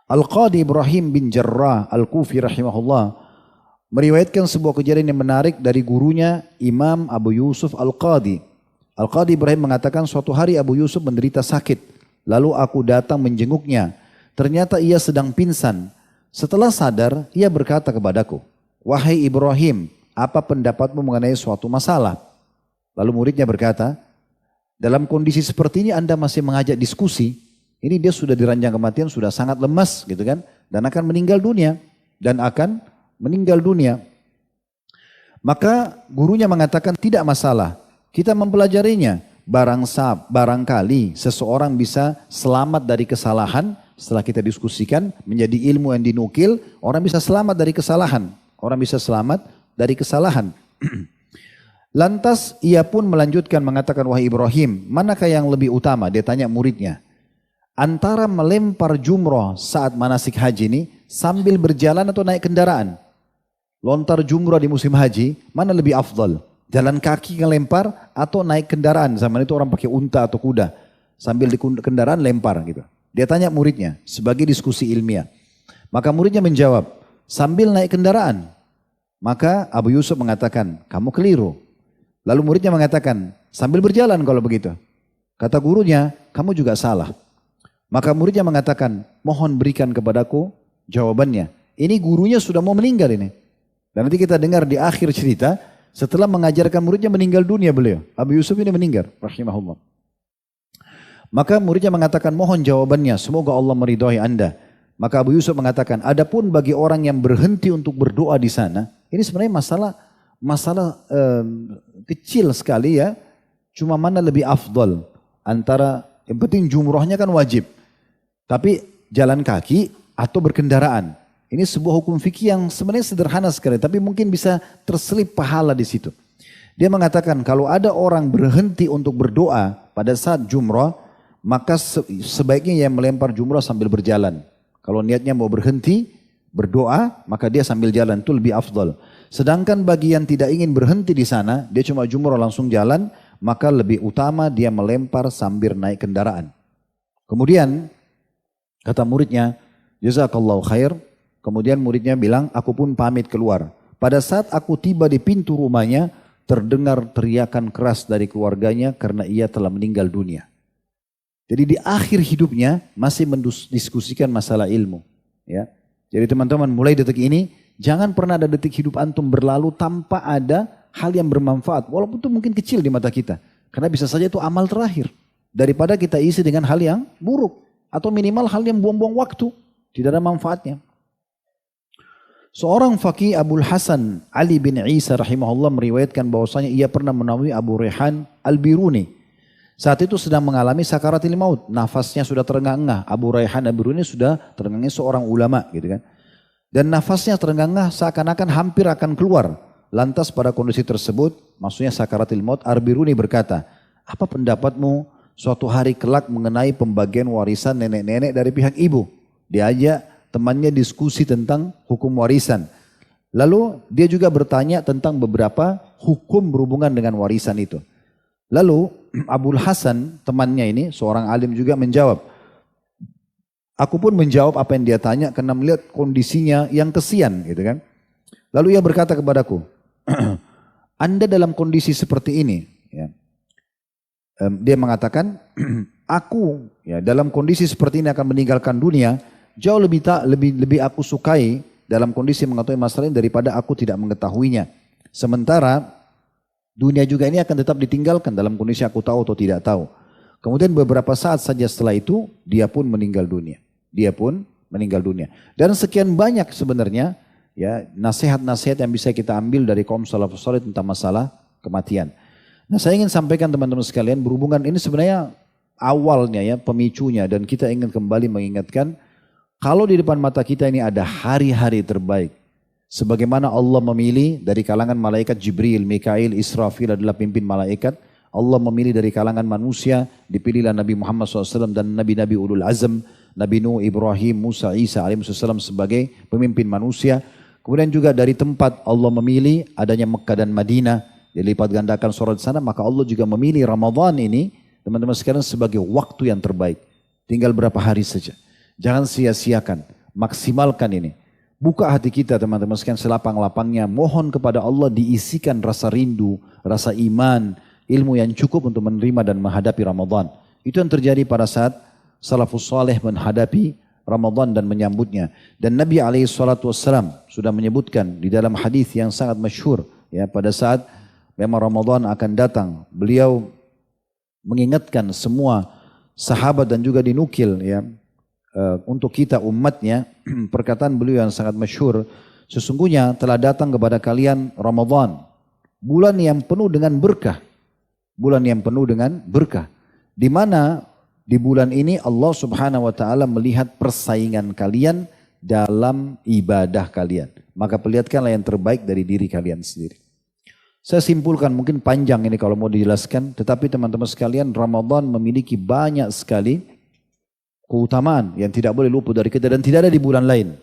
Al-Qadi Ibrahim bin Jarrah Al-Kufi rahimahullah meriwayatkan sebuah kejadian yang menarik dari gurunya Imam Abu Yusuf Al-Qadi. Al-Qadi Ibrahim mengatakan suatu hari Abu Yusuf menderita sakit. Lalu aku datang menjenguknya. Ternyata ia sedang pingsan. Setelah sadar, ia berkata kepadaku, wahai Ibrahim, apa pendapatmu mengenai suatu masalah? Lalu muridnya berkata, dalam kondisi seperti ini Anda masih mengajak diskusi. Ini dia sudah diranjang kematian, sudah sangat lemas gitu kan. Dan akan meninggal dunia. Maka gurunya mengatakan tidak masalah. Kita mempelajarinya. Barangkali seseorang bisa selamat dari kesalahan setelah kita diskusikan menjadi ilmu yang dinukil, orang bisa selamat dari kesalahan. Lantas ia pun melanjutkan mengatakan, wahai Ibrahim, manakah yang lebih utama? Dia tanya muridnya. Antara melempar jumroh saat manasik haji ini sambil berjalan atau naik kendaraan. Lontar jumroh di musim haji, mana lebih afdal? Jalan kaki ngelempar atau naik kendaraan. Zaman itu orang pakai unta atau kuda. Sambil di kendaraan lempar gitu. Dia tanya muridnya sebagai diskusi ilmiah. Maka muridnya menjawab, sambil naik kendaraan. Maka Abu Yusuf mengatakan, kamu keliru. Lalu muridnya mengatakan, sambil berjalan kalau begitu. Kata gurunya, kamu juga salah. Maka muridnya mengatakan, mohon berikan kepadaku jawabannya. Ini gurunya sudah mau meninggal ini. Dan nanti kita dengar di akhir cerita, setelah mengajarkan muridnya meninggal dunia beliau. Abu Yusuf ini meninggal, rahimahullah. Maka muridnya mengatakan, mohon jawabannya, semoga Allah meridhai Anda. Maka Abu Yusuf mengatakan, adapun bagi orang yang berhenti untuk berdoa di sana, ini sebenarnya masalah kecil sekali ya. Cuma mana lebih afdal antara, yang penting jumrohnya kan wajib. Tapi jalan kaki atau berkendaraan. Ini sebuah hukum fikih yang sebenarnya sederhana sekali, tapi mungkin bisa terselip pahala di situ. Dia mengatakan kalau ada orang berhenti untuk berdoa pada saat jumrah, maka sebaiknya yang melempar jumrah sambil berjalan. Kalau niatnya mau berhenti berdoa, maka dia sambil jalan, itu lebih afdal. Sedangkan bagi yang tidak ingin berhenti di sana, dia cuma jumrah langsung jalan, maka lebih utama dia melempar sambil naik kendaraan. Kemudian kata muridnya, jazakallahu khair. Kemudian muridnya bilang, aku pun pamit keluar. Pada saat aku tiba di pintu rumahnya, terdengar teriakan keras dari keluarganya karena ia telah meninggal dunia. Jadi di akhir hidupnya masih mendiskusikan masalah ilmu. Ya. Jadi teman-teman mulai detik ini, jangan pernah ada detik hidup antum berlalu tanpa ada hal yang bermanfaat. Walaupun itu mungkin kecil di mata kita. Karena bisa saja itu amal terakhir. Daripada kita isi dengan hal yang buruk. Atau minimal hal yang buang-buang waktu. Tidak ada manfaatnya. Seorang faqih Abul Hasan Ali bin Isa rahimahullah meriwayatkan bahwasanya ia pernah menemui Abu Rayhan Al-Biruni. Saat itu sedang mengalami sakaratil maut, nafasnya sudah terengah-engah. Abu Rayhan Al-Biruni sudah terengah-engah seorang ulama gitu kan. Dan nafasnya terengah-engah seakan-akan hampir akan keluar. Lantas pada kondisi tersebut, maksudnya sakaratil maut, Al-Biruni berkata, apa pendapatmu suatu hari kelak mengenai pembagian warisan nenek-nenek dari pihak ibu? Diajak temannya diskusi tentang hukum warisan. Lalu dia juga bertanya tentang beberapa hukum berhubungan dengan warisan itu. Lalu Abul Hasan temannya ini seorang alim juga menjawab. Aku pun menjawab apa yang dia tanya karena melihat kondisinya yang kesian gitu kan. Lalu ia berkata kepadaku, Anda dalam kondisi seperti ini. Ya. Dia mengatakan, aku ya, dalam kondisi seperti ini akan meninggalkan dunia, jauh lebih aku sukai dalam kondisi mengetahui masalah ini daripada aku tidak mengetahuinya. Sementara dunia juga ini akan tetap ditinggalkan dalam kondisi aku tahu atau tidak tahu. Kemudian beberapa saat saja setelah itu, dia pun meninggal dunia. Dan sekian banyak sebenarnya ya nasihat-nasihat yang bisa kita ambil dari kaum salafus saleh tentang masalah kematian. Nah, saya ingin sampaikan teman-teman sekalian, berhubungan ini sebenarnya awalnya ya pemicunya, dan kita ingin kembali mengingatkan kalau di depan mata kita ini ada hari-hari terbaik. Sebagaimana Allah memilih dari kalangan malaikat Jibril, Mikail, Israfil adalah pimpin malaikat. Allah memilih dari kalangan manusia, dipilihlah Nabi Muhammad SAW dan Nabi-Nabi Ulul Azm, Nabi Nuh, Ibrahim, Musa, Isa alaihissalam sebagai pemimpin manusia. Kemudian juga dari tempat Allah memilih adanya Mekah dan Madinah, dilipat gandakan surat sana, maka Allah juga memilih Ramadan ini, teman-teman sekalian, sebagai waktu yang terbaik. Tinggal berapa hari saja. Jangan sia-siakan, maksimalkan ini. Buka hati kita teman-teman sekalian selapang-lapangnya, mohon kepada Allah diisikan rasa rindu, rasa iman, ilmu yang cukup untuk menerima dan menghadapi Ramadan. Itu yang terjadi pada saat salafus saleh menghadapi Ramadan dan menyambutnya. Dan Nabi SAW sudah menyebutkan di dalam hadis yang sangat masyhur ya, pada saat memang Ramadan akan datang, beliau mengingatkan semua sahabat dan juga dinukil ya untuk kita umatnya perkataan beliau yang sangat masyhur, sesungguhnya telah datang kepada kalian Ramadan, bulan yang penuh dengan berkah. Bulan yang penuh dengan berkah. Di mana di bulan ini Allah Subhanahu wa taala melihat persaingan kalian dalam ibadah kalian. Maka perlihatkanlah yang terbaik dari diri kalian sendiri. Saya simpulkan, mungkin panjang ini kalau mau dijelaskan, tetapi teman-teman sekalian, Ramadan memiliki banyak sekali keutamaan yang tidak boleh luput dari kita dan tidak ada di bulan lain.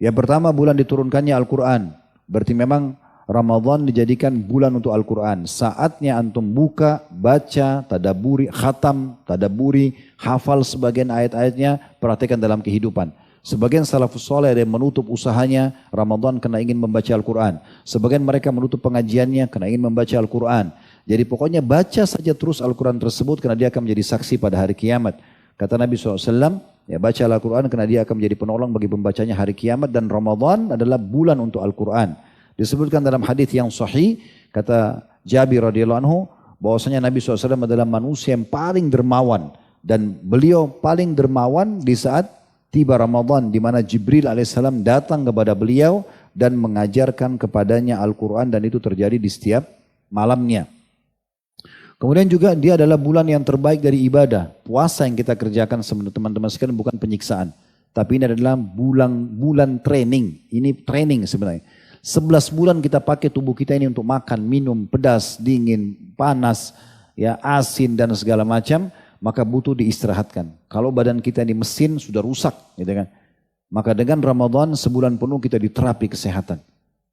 Yang pertama, bulan diturunkannya Al-Quran. Berarti memang Ramadan dijadikan bulan untuk Al-Quran. Saatnya antum buka, baca, tadaburi, khatam, tadaburi, hafal sebagian ayat-ayatnya, perhatikan dalam kehidupan. Sebagian salafus saleh ada yang menutup usahanya Ramadan karena ingin membaca Al-Quran. Sebagian mereka menutup pengajiannya karena ingin membaca Al-Quran. Jadi pokoknya baca saja terus Al-Quran tersebut karena dia akan menjadi saksi pada hari kiamat. Kata Nabi SAW, ya baca Al-Quran karena dia akan menjadi penolong bagi pembacanya hari kiamat, dan Ramadan adalah bulan untuk Al-Quran. Disebutkan dalam hadis yang sahih, kata Jabir radhiyallahu anhu, bahwasanya Nabi SAW adalah manusia yang paling dermawan, dan beliau paling dermawan di saat tiba Ramadan, di mana Jibril alaihissalam datang kepada beliau dan mengajarkan kepadanya Al-Quran, dan itu terjadi di setiap malamnya. Kemudian juga dia adalah bulan yang terbaik dari ibadah. Puasa yang kita kerjakan teman-teman sekalian bukan penyiksaan, tapi ini adalah bulan training. Ini training sebenarnya. 11 bulan kita pakai tubuh kita ini untuk makan, minum, pedas, dingin, panas, ya asin dan segala macam, maka butuh diistirahatkan. Kalau badan kita ini mesin sudah rusak, gitu kan. Maka dengan Ramadan sebulan penuh kita diterapi kesehatan.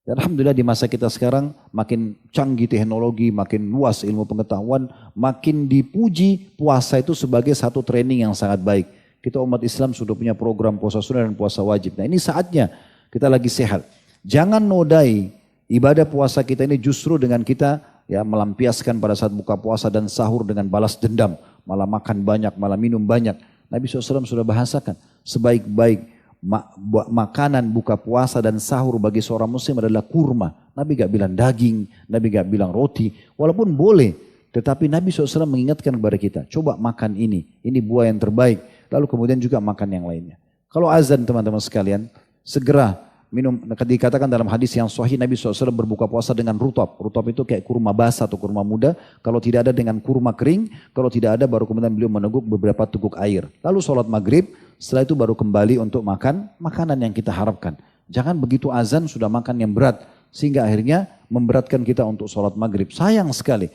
Dan alhamdulillah di masa kita sekarang makin canggih teknologi, makin luas ilmu pengetahuan, makin dipuji puasa itu sebagai satu training yang sangat baik. Kita umat Islam sudah punya program puasa sunnah dan puasa wajib. Nah ini saatnya kita lagi sehat. Jangan nodai ibadah puasa kita ini justru dengan kita ya melampiaskan pada saat buka puasa dan sahur dengan balas dendam. Malah makan banyak, malah minum banyak. Nabi SAW sudah bahasakan sebaik-baik makanan buka puasa dan sahur bagi seorang muslim adalah kurma. Nabi gak bilang daging, Nabi gak bilang roti. Walaupun boleh, tetapi Nabi SAW mengingatkan kepada kita, coba makan ini buah yang terbaik. Lalu kemudian juga makan yang lainnya. Kalau azan teman-teman sekalian, segera minum. Dikatakan dalam hadis yang sahih Nabi SAW berbuka puasa dengan rutab. Rutab itu kayak kurma basah atau kurma muda. Kalau tidak ada dengan kurma kering. Kalau tidak ada baru kemudian beliau meneguk beberapa teguk air. Lalu sholat maghrib. Setelah itu baru kembali untuk makan makanan yang kita harapkan. Jangan begitu azan sudah makan yang berat. Sehingga akhirnya memberatkan kita untuk sholat maghrib. Sayang sekali.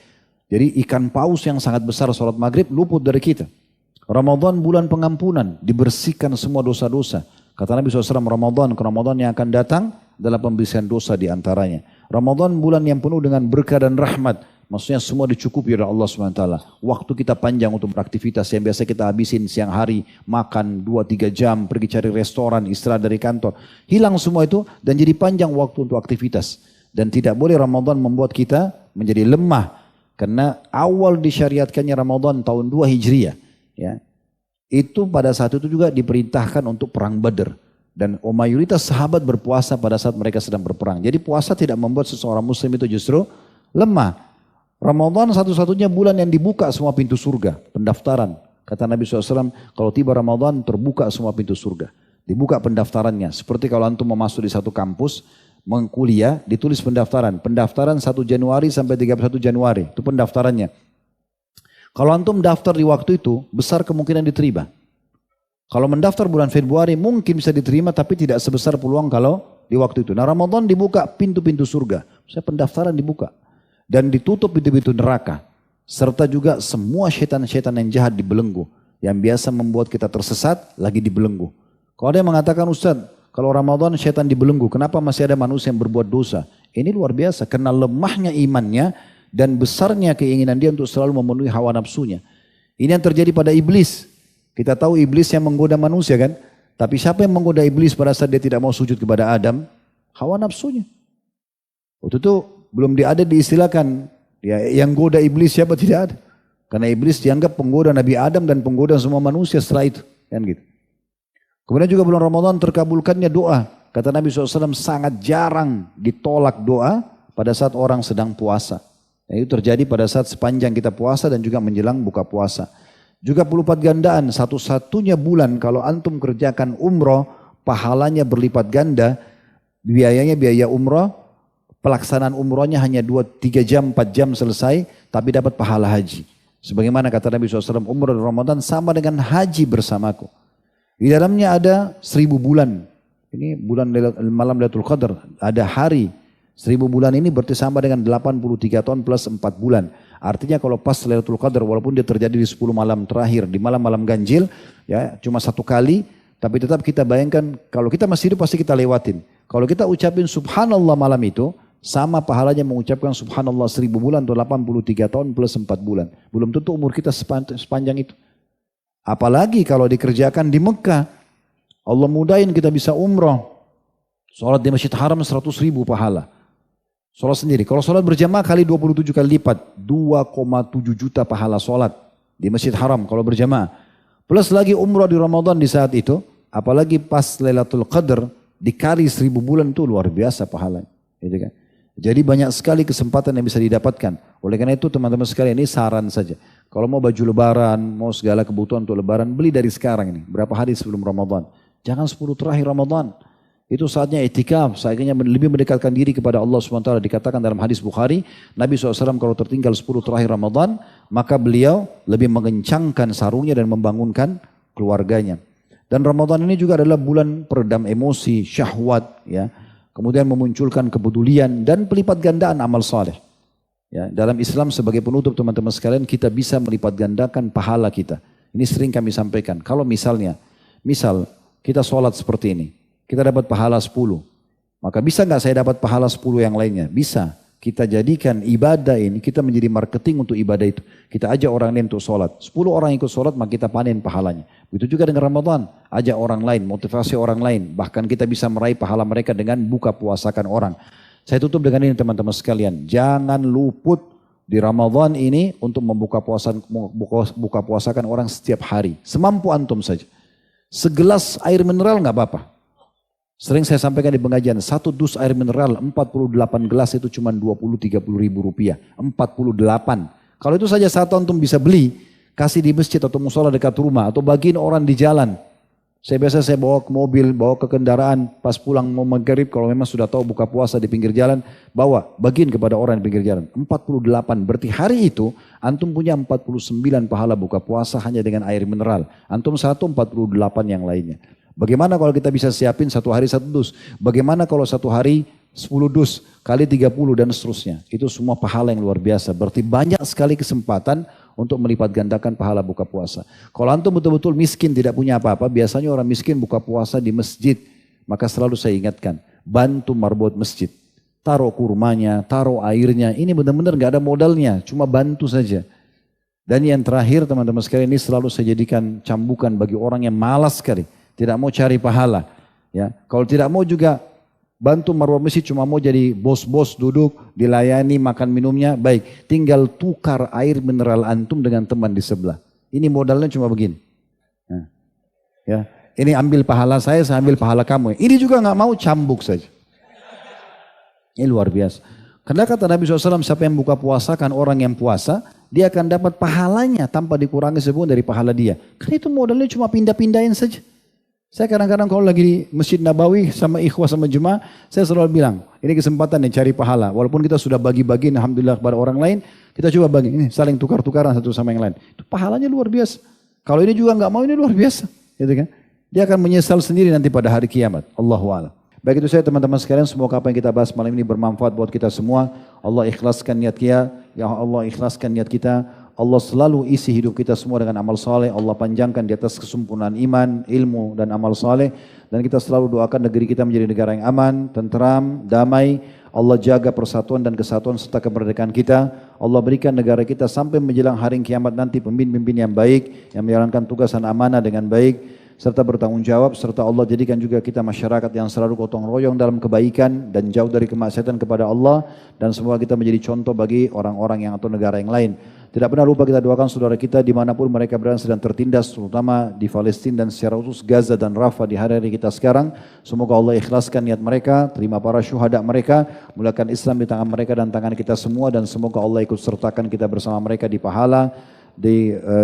Jadi ikan paus yang sangat besar sholat maghrib luput dari kita. Ramadan bulan pengampunan. Dibersihkan semua dosa-dosa. Kata Nabi SAW, Ramadan yang akan datang adalah pembersihan dosa di antaranya. Ramadan bulan yang penuh dengan berkah dan rahmat. Maksudnya semua dicukupi oleh Allah SWT. Waktu kita panjang untuk beraktivitas yang biasa kita habisin siang hari, makan 2-3 jam, pergi cari restoran, istirahat dari kantor. Hilang semua itu dan jadi panjang waktu untuk aktivitas. Dan tidak boleh Ramadan membuat kita menjadi lemah. Karena awal disyariatkannya Ramadan tahun 2 Hijriah. Ya, itu pada saat itu juga diperintahkan untuk perang Badr. Dan mayoritas sahabat berpuasa pada saat mereka sedang berperang. Jadi puasa tidak membuat seseorang muslim itu justru lemah. Ramadan satu-satunya bulan yang dibuka semua pintu surga, pendaftaran. Kata Nabi SAW, kalau tiba Ramadan terbuka semua pintu surga. Dibuka pendaftarannya. Seperti kalau antum mau masuk di satu kampus, mengkuliah, ditulis pendaftaran. Pendaftaran 1 Januari sampai 31 Januari, itu pendaftarannya. Kalau antum daftar di waktu itu, besar kemungkinan diterima. Kalau mendaftar bulan Februari mungkin bisa diterima, tapi tidak sebesar peluang kalau di waktu itu. Nah Ramadan dibuka pintu-pintu surga. Saya pendaftaran dibuka. Dan ditutup pintu-pintu neraka. Serta juga semua syaitan-syaitan yang jahat dibelenggu. Yang biasa membuat kita tersesat lagi dibelenggu. Kalau ada yang mengatakan Ustaz, kalau Ramadan syaitan dibelenggu, kenapa masih ada manusia yang berbuat dosa? Ini luar biasa karena lemahnya imannya dan besarnya keinginan dia untuk selalu memenuhi hawa nafsunya. Ini yang terjadi pada iblis. Kita tahu iblis yang menggoda manusia kan? Tapi siapa yang menggoda iblis pada saat dia tidak mau sujud kepada Adam? Hawa nafsunya. Waktu itu belum ada diistilahkan ya, yang goda iblis siapa, tidak ada. Karena iblis dianggap penggoda Nabi Adam dan penggoda semua manusia setelah itu. Kan gitu. Kemudian juga bulan Ramadan terkabulkannya doa. Kata Nabi SAW sangat jarang ditolak doa pada saat orang sedang puasa. Dan itu terjadi pada saat sepanjang kita puasa dan juga menjelang buka puasa. Juga berlipat gandaan, satu-satunya bulan kalau antum kerjakan umroh, pahalanya berlipat ganda, biayanya biaya umroh, pelaksanaan umrohnya hanya 2-3 jam, 4 jam selesai, tapi dapat pahala haji. Sebagaimana kata Nabi SAW, umroh di Ramadan sama dengan haji bersamaku. Di dalamnya ada 1000 bulan. Ini bulan malam Lailatul Qadar, ada hari. 1000 bulan ini berarti sama dengan 83 tahun plus 4 bulan. Artinya kalau pas Lailatul Qadar, walaupun dia terjadi di 10 malam terakhir, di malam-malam ganjil, ya cuma 1 kali, tapi tetap kita bayangkan, kalau kita masih hidup pasti kita lewatin. Kalau kita ucapin subhanallah malam itu, sama pahalanya mengucapkan subhanallah 1000 bulan atau 83 tahun plus 4 bulan. Belum tentu umur kita sepanjang itu. Apalagi kalau dikerjakan di Mekah. Allah mudahin kita bisa umroh. Sholat di Masjid Haram 100.000 pahala. Sholat sendiri. Kalau sholat berjamaah kali 27 kali lipat. 2,7 juta pahala sholat di Masjid Haram kalau berjamaah. Plus lagi umroh di Ramadan di saat itu. Apalagi pas Lailatul Qadar dikali 1000 bulan itu luar biasa pahalanya. Gitu kan? Jadi banyak sekali kesempatan yang bisa didapatkan. Oleh karena itu teman-teman sekalian ini saran saja. Kalau mau baju lebaran, mau segala kebutuhan untuk lebaran, beli dari sekarang ini. Berapa hari sebelum Ramadan. Jangan 10 terakhir Ramadan. Itu saatnya itikaf, saatnya lebih mendekatkan diri kepada Allah SWT. Dikatakan dalam hadis Bukhari, Nabi SAW kalau tertinggal 10 terakhir Ramadan, maka beliau lebih mengencangkan sarungnya dan membangunkan keluarganya. Dan Ramadan ini juga adalah bulan peredam emosi, syahwat, ya. Kemudian memunculkan kepedulian dan pelipat gandaan amal saleh. Ya, dalam Islam sebagai penutup teman-teman sekalian kita bisa melipat gandakan pahala kita. Ini sering kami sampaikan. Kalau misal kita sholat seperti ini, kita dapat pahala 10. Maka bisa nggak saya dapat pahala 10 yang lainnya? Bisa. Kita jadikan ibadah ini, kita menjadi marketing untuk ibadah itu. Kita ajak orang lain untuk sholat. 10 orang ikut sholat, maka kita panen pahalanya. Begitu juga dengan Ramadan. Ajak orang lain, motivasi orang lain. Bahkan kita bisa meraih pahala mereka dengan buka puasakan orang. Saya tutup dengan ini teman-teman sekalian. Jangan luput di Ramadan ini untuk buka puasakan orang setiap hari. Semampu antum saja. Segelas air mineral nggak apa-apa. Sering saya sampaikan di pengajian, 1 dus air mineral 48 gelas itu cuma 20-30 ribu rupiah. 48. Kalau itu saja satu antum bisa beli, kasih di masjid atau musola dekat rumah atau bagiin orang di jalan. Saya bawa ke mobil, bawa ke kendaraan, pas pulang mau maghrib kalau memang sudah tahu buka puasa di pinggir jalan, bawa, bagiin kepada orang di pinggir jalan. 48, berarti hari itu antum punya 49 pahala buka puasa hanya dengan air mineral. Antum 48 yang lainnya. Bagaimana kalau kita bisa siapin 1 hari 1 dus? Bagaimana kalau 1 hari 10 dus kali 30 dan seterusnya? Itu semua pahala yang luar biasa. Berarti banyak sekali kesempatan untuk melipat gandakan pahala buka puasa. Kalau antum betul-betul miskin tidak punya apa-apa, biasanya orang miskin buka puasa di masjid. Maka selalu saya ingatkan, bantu marbot masjid. taruh kurmanya, taruh airnya. Ini benar-benar nggak ada modalnya, cuma bantu saja. Dan yang terakhir teman-teman sekalian, ini selalu saya jadikan cambukan bagi orang yang malas sekali, tidak mau cari pahala. Ya, kalau tidak mau juga bantu marwah masjid, cuma mau jadi bos-bos duduk, dilayani makan minumnya, baik. Tinggal tukar air mineral antum dengan teman di sebelah. Ini modalnya cuma begini. Nah, ya, ini ambil pahala saya ambil pahala kamu. Ini juga nggak mau, cambuk saja. Ini luar biasa. Karena kata Nabi SAW, siapa yang buka puasa kan orang yang puasa, dia akan dapat pahalanya tanpa dikurangi sepun dari pahala dia. Karena itu modalnya cuma pindah-pindahin saja. Saya kadang-kadang kalau lagi di Masjid Nabawi sama ikhwah sama jemaah, saya selalu bilang, ini kesempatan nih cari pahala. Walaupun kita sudah bagi-bagi, alhamdulillah kepada orang lain, kita coba bagi, ini saling tukar-tukaran satu sama yang lain. Itu pahalanya luar biasa. Kalau ini juga nggak mau, ini luar biasa. Gitu kan? Dia akan menyesal sendiri nanti pada hari kiamat. Allahu a'lam. Baik itu saya teman-teman sekalian, semoga apa yang kita bahas malam ini bermanfaat buat kita semua. Allah ikhlaskan niat kita, ya Allah ikhlaskan niat kita. Allah selalu isi hidup kita semua dengan amal saleh. Allah panjangkan di atas kesempurnaan iman, ilmu dan amal saleh. Dan kita selalu doakan negeri kita menjadi negara yang aman, tentram, damai. Allah jaga persatuan dan kesatuan serta kemerdekaan kita. Allah berikan negara kita sampai menjelang hari kiamat nanti pemimpin-pemimpin yang baik, yang menjalankan tugas dan amanah dengan baik, serta bertanggung jawab, serta Allah jadikan juga kita masyarakat yang selalu gotong royong dalam kebaikan dan jauh dari kemaksiatan kepada Allah, dan semoga kita menjadi contoh bagi orang-orang yang atau negara yang lain. Tidak pernah lupa kita doakan saudara kita dimanapun mereka berada sedang tertindas, terutama di Palestina dan secara khusus Gaza dan Rafah di hari-hari kita sekarang. Semoga Allah ikhlaskan niat mereka, terima para syuhada mereka, mulakan Islam di tangan mereka dan tangan kita semua, dan semoga Allah ikut sertakan kita bersama mereka di pahala,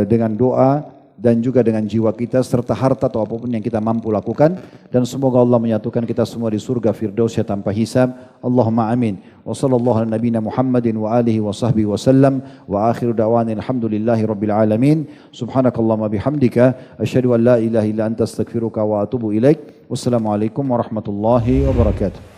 dengan doa, dan juga dengan jiwa kita serta harta atau apapun yang kita mampu lakukan, dan semoga Allah menyatukan kita semua di surga Firdausya tanpa hisab. Allahumma amin. Wa sallallahu ala nabiyina Muhammadin wa alihi wa sahbihi wa sallam wa akhiru da'wana alhamdulillahi rabbil alamin. Subhanakallahumma bihamdika asyhadu an la ilaha illa anta astaghfiruka wa atubu ilaik. Wassalamualaikum warahmatullahi wabarakatuh.